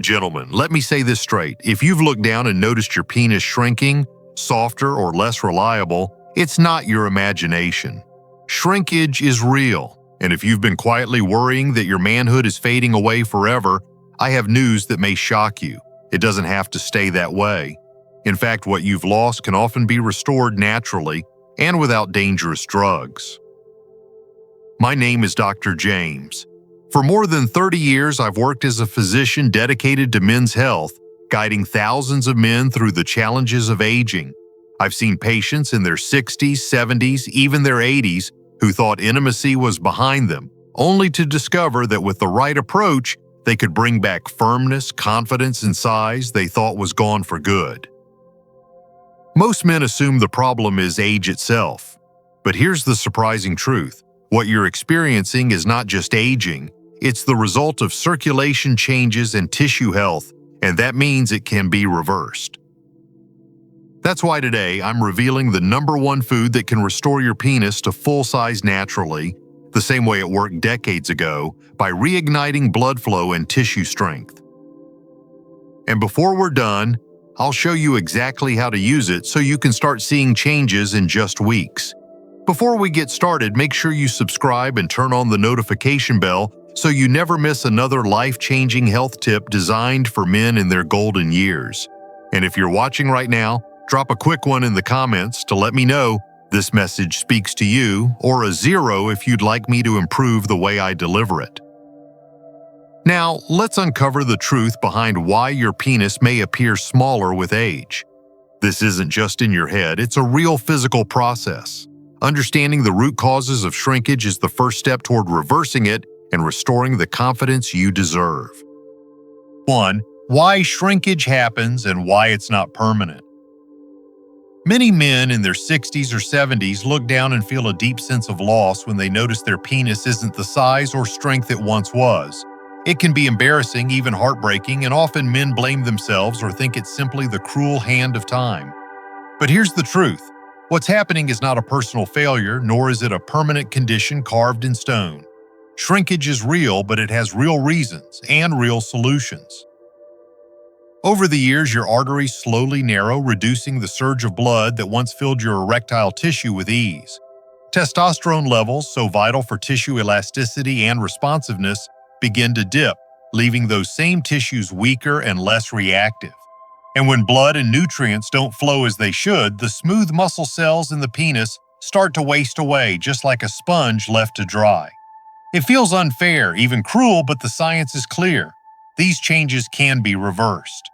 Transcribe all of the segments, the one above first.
Gentlemen, let me say this straight. If you've looked down and noticed your penis shrinking, softer or less reliable, it's not your imagination. Shrinkage is real, and if you've been quietly worrying that your manhood is fading away forever, I have news that may shock you. It doesn't have to stay that way. In fact, what you've lost can often be restored naturally and without dangerous drugs. My name is Dr. James. For more than 30 years, I've worked as a physician dedicated to men's health, guiding thousands of men through the challenges of aging. I've seen patients in their 60s, 70s, even their 80s, who thought intimacy was behind them, only to discover that with the right approach, they could bring back firmness, confidence, and size they thought was gone for good. Most men assume the problem is age itself. But here's the surprising truth. What you're experiencing is not just aging, it's the result of circulation changes and tissue health, and that means it can be reversed. That's why today I'm revealing the #1 food that can restore your penis to full size naturally, the same way it worked decades ago, by reigniting blood flow and tissue strength. And before we're done, I'll show you exactly how to use it so you can start seeing changes in just weeks. Before we get started, make sure you subscribe and turn on the notification bell so you never miss another life-changing health tip designed for men in their golden years. And if you're watching right now, drop a quick one in the comments to let me know this message speaks to you, or a 0 if you'd like me to improve the way I deliver it. Now, let's uncover the truth behind why your penis may appear smaller with age. This isn't just in your head, it's a real physical process. Understanding the root causes of shrinkage is the first step toward reversing it and restoring the confidence you deserve. 1. Why shrinkage happens and why it's not permanent. Many men in their 60s or 70s look down and feel a deep sense of loss when they notice their penis isn't the size or strength it once was. It can be embarrassing, even heartbreaking, and often men blame themselves or think it's simply the cruel hand of time. But here's the truth. What's happening is not a personal failure, nor is it a permanent condition carved in stone. Shrinkage is real, but it has real reasons and real solutions. Over the years, your arteries slowly narrow, reducing the surge of blood that once filled your erectile tissue with ease. Testosterone levels, so vital for tissue elasticity and responsiveness, begin to dip, leaving those same tissues weaker and less reactive. And when blood and nutrients don't flow as they should, the smooth muscle cells in the penis start to waste away, just like a sponge left to dry. It feels unfair, even cruel, but the science is clear. These changes can be reversed.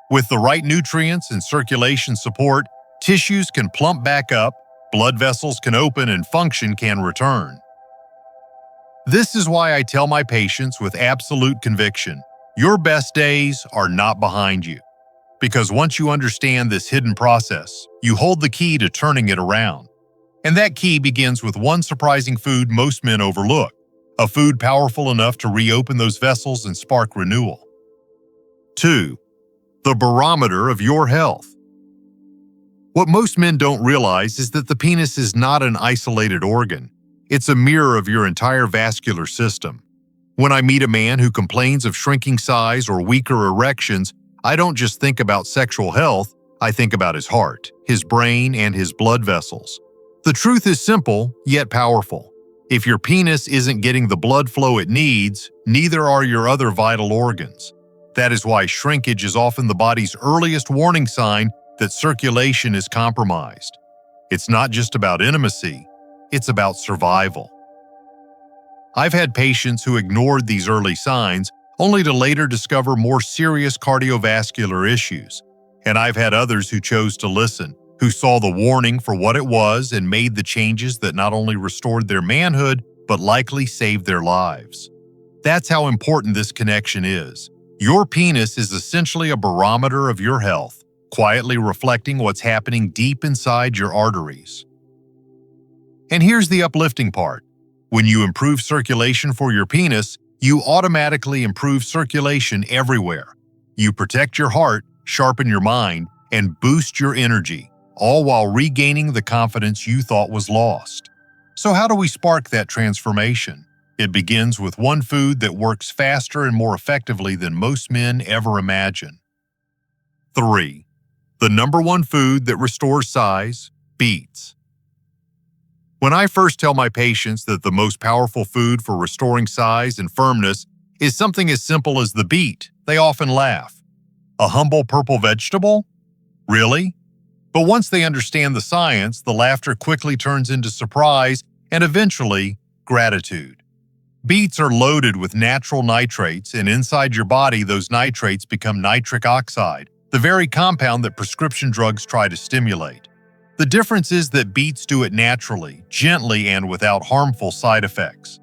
With the right nutrients and circulation support, tissues can plump back up, blood vessels can open, and function can return. This is why I tell my patients with absolute conviction, your best days are not behind you. Because once you understand this hidden process, you hold the key to turning it around. And that key begins with one surprising food most men overlook, a food powerful enough to reopen those vessels and spark renewal. 2. The barometer of your health. What most men don't realize is that the penis is not an isolated organ. It's a mirror of your entire vascular system. When I meet a man who complains of shrinking size or weaker erections, I don't just think about sexual health, I think about his heart, his brain, and his blood vessels. The truth is simple, yet powerful. If your penis isn't getting the blood flow it needs, neither are your other vital organs. That is why shrinkage is often the body's earliest warning sign that circulation is compromised. It's not just about intimacy, it's about survival. I've had patients who ignored these early signs only to later discover more serious cardiovascular issues. And I've had others who chose to listen, who saw the warning for what it was and made the changes that not only restored their manhood, but likely saved their lives. That's how important this connection is. Your penis is essentially a barometer of your health, quietly reflecting what's happening deep inside your arteries. And here's the uplifting part. When you improve circulation for your penis, you automatically improve circulation everywhere. You protect your heart, sharpen your mind, and boost your energy, all while regaining the confidence you thought was lost. So how do we spark that transformation? It begins with one food that works faster and more effectively than most men ever imagine. 3. The number one food that restores size, beets. When I first tell my patients that the most powerful food for restoring size and firmness is something as simple as the beet, they often laugh. A humble purple vegetable? Really? But once they understand the science, the laughter quickly turns into surprise and eventually gratitude. Beets are loaded with natural nitrates, and inside your body, those nitrates become nitric oxide, the very compound that prescription drugs try to stimulate. The difference is that beets do it naturally, gently, and without harmful side effects.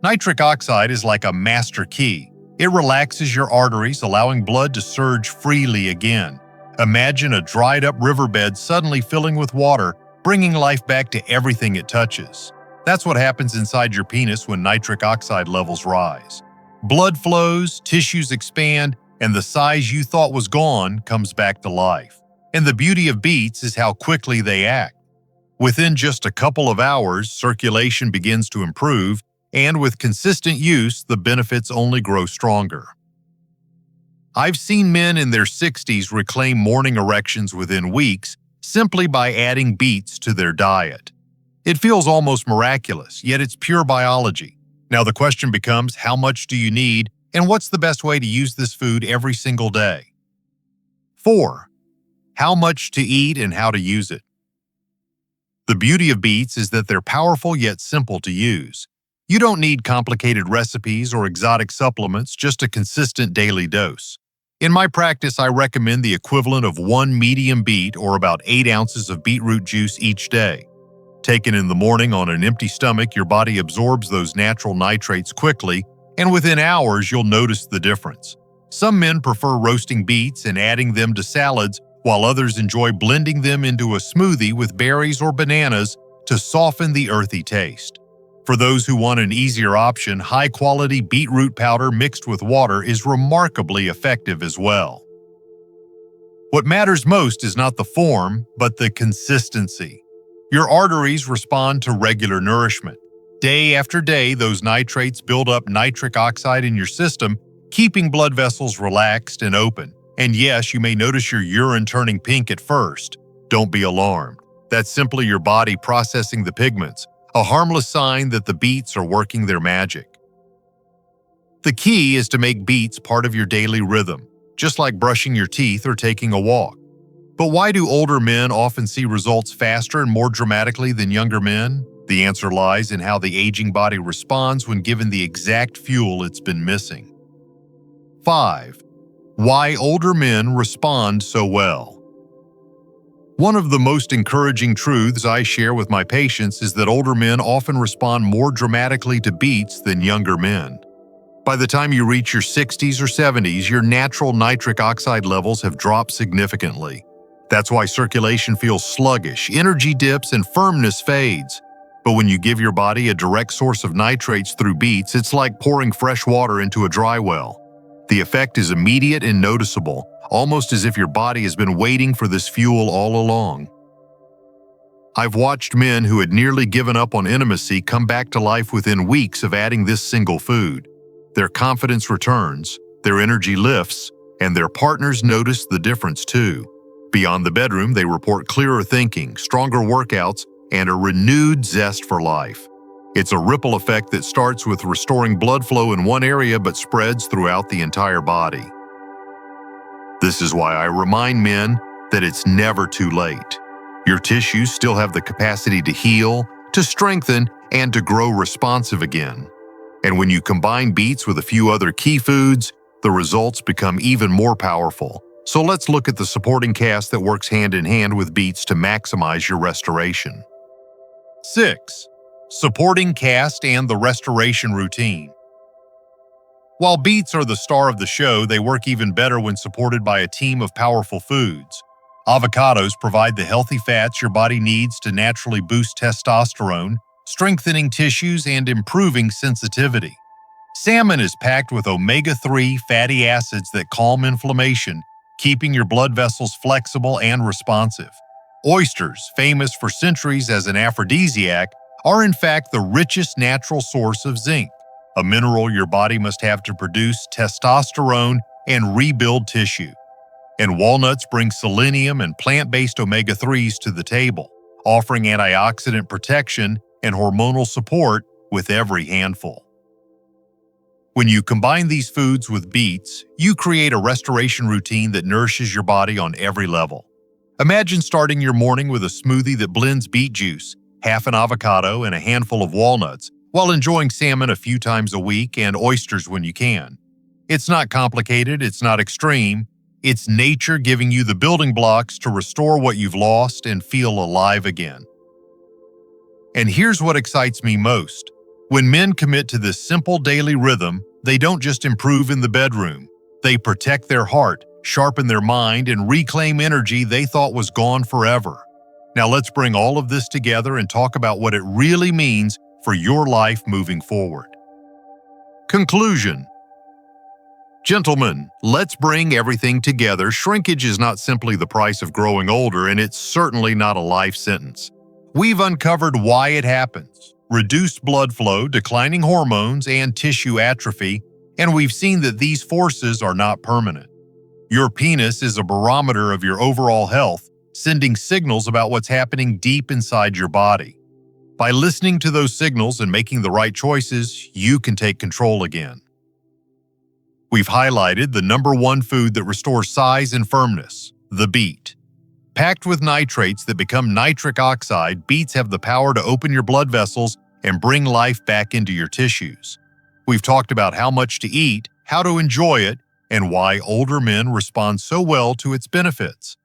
Nitric oxide is like a master key. It relaxes your arteries, allowing blood to surge freely again. Imagine a dried-up riverbed suddenly filling with water, bringing life back to everything it touches. That's what happens inside your penis when nitric oxide levels rise. Blood flows, tissues expand, and the size you thought was gone comes back to life. And the beauty of beets is how quickly they act. Within just a couple of hours, circulation begins to improve, and with consistent use, the benefits only grow stronger. I've seen men in their 60s reclaim morning erections within weeks simply by adding beets to their diet. It feels almost miraculous, yet it's pure biology. Now the question becomes, how much do you need, and what's the best way to use this food every single day? 4. How much to eat and how to use it. The beauty of beets is that they're powerful yet simple to use. You don't need complicated recipes or exotic supplements, just a consistent daily dose. In my practice, I recommend the equivalent of 1 medium beet or about 8 ounces of beetroot juice each day. Taken in the morning on an empty stomach, your body absorbs those natural nitrates quickly, and within hours you'll notice the difference. Some men prefer roasting beets and adding them to salads, while others enjoy blending them into a smoothie with berries or bananas to soften the earthy taste. For those who want an easier option, high-quality beetroot powder mixed with water is remarkably effective as well. What matters most is not the form, but the consistency. Your arteries respond to regular nourishment. Day after day, those nitrates build up nitric oxide in your system, keeping blood vessels relaxed and open. And yes, you may notice your urine turning pink at first. Don't be alarmed. That's simply your body processing the pigments, a harmless sign that the beets are working their magic. The key is to make beets part of your daily rhythm, just like brushing your teeth or taking a walk. But why do older men often see results faster and more dramatically than younger men? The answer lies in how the aging body responds when given the exact fuel it's been missing. 5. Why older men respond so well. One of the most encouraging truths I share with my patients is that older men often respond more dramatically to beets than younger men. By the time you reach your 60s or 70s, your natural nitric oxide levels have dropped significantly. That's why circulation feels sluggish, energy dips, and firmness fades. But when you give your body a direct source of nitrates through beets, it's like pouring fresh water into a dry well. The effect is immediate and noticeable, almost as if your body has been waiting for this fuel all along. I've watched men who had nearly given up on intimacy come back to life within weeks of adding this single food. Their confidence returns, their energy lifts, and their partners notice the difference too. Beyond the bedroom, they report clearer thinking, stronger workouts, and a renewed zest for life. It's a ripple effect that starts with restoring blood flow in one area but spreads throughout the entire body. This is why I remind men that it's never too late. Your tissues still have the capacity to heal, to strengthen, and to grow responsive again. And when you combine beets with a few other key foods, the results become even more powerful. So let's look at the supporting cast that works hand in hand with beets to maximize your restoration. 6. Supporting cast and the restoration routine. While beets are the star of the show, they work even better when supported by a team of powerful foods. Avocados provide the healthy fats your body needs to naturally boost testosterone, strengthening tissues and improving sensitivity. Salmon is packed with omega-3 fatty acids that calm inflammation, keeping your blood vessels flexible and responsive. Oysters, famous for centuries as an aphrodisiac, are in fact the richest natural source of zinc, a mineral your body must have to produce testosterone and rebuild tissue. And walnuts bring selenium and plant-based omega-3s to the table, offering antioxidant protection and hormonal support with every handful. When you combine these foods with beets, you create a restoration routine that nourishes your body on every level. Imagine starting your morning with a smoothie that blends beet juice, half an avocado, and a handful of walnuts, while enjoying salmon a few times a week and oysters when you can. It's not complicated, it's not extreme, it's nature giving you the building blocks to restore what you've lost and feel alive again. And here's what excites me most. When men commit to this simple daily rhythm, they don't just improve in the bedroom. They protect their heart, sharpen their mind, and reclaim energy they thought was gone forever. Now let's bring all of this together and talk about what it really means for your life moving forward. Conclusion. Gentlemen, let's bring everything together. Shrinkage is not simply the price of growing older, and it's certainly not a life sentence. We've uncovered why it happens: reduced blood flow, declining hormones, and tissue atrophy, and we've seen that these forces are not permanent. Your penis is a barometer of your overall health, sending signals about what's happening deep inside your body. By listening to those signals and making the right choices, you can take control again. We've highlighted the number one food that restores size and firmness: the beet. Packed with nitrates that become nitric oxide, beets have the power to open your blood vessels and bring life back into your tissues. We've talked about how much to eat, how to enjoy it, and why older men respond so well to its benefits.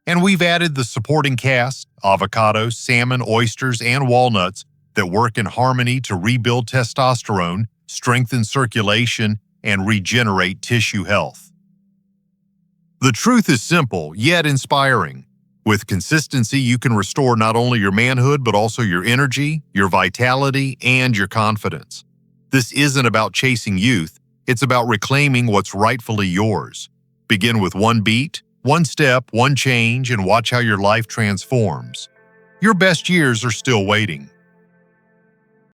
And we've added the supporting cast: avocados, salmon, oysters, and walnuts that work in harmony to rebuild testosterone, strengthen circulation, and regenerate tissue health. The truth is simple, yet inspiring. With consistency, you can restore not only your manhood, but also your energy, your vitality, and your confidence. This isn't about chasing youth, it's about reclaiming what's rightfully yours. Begin with one beet, one step, one change, and watch how your life transforms. Your best years are still waiting.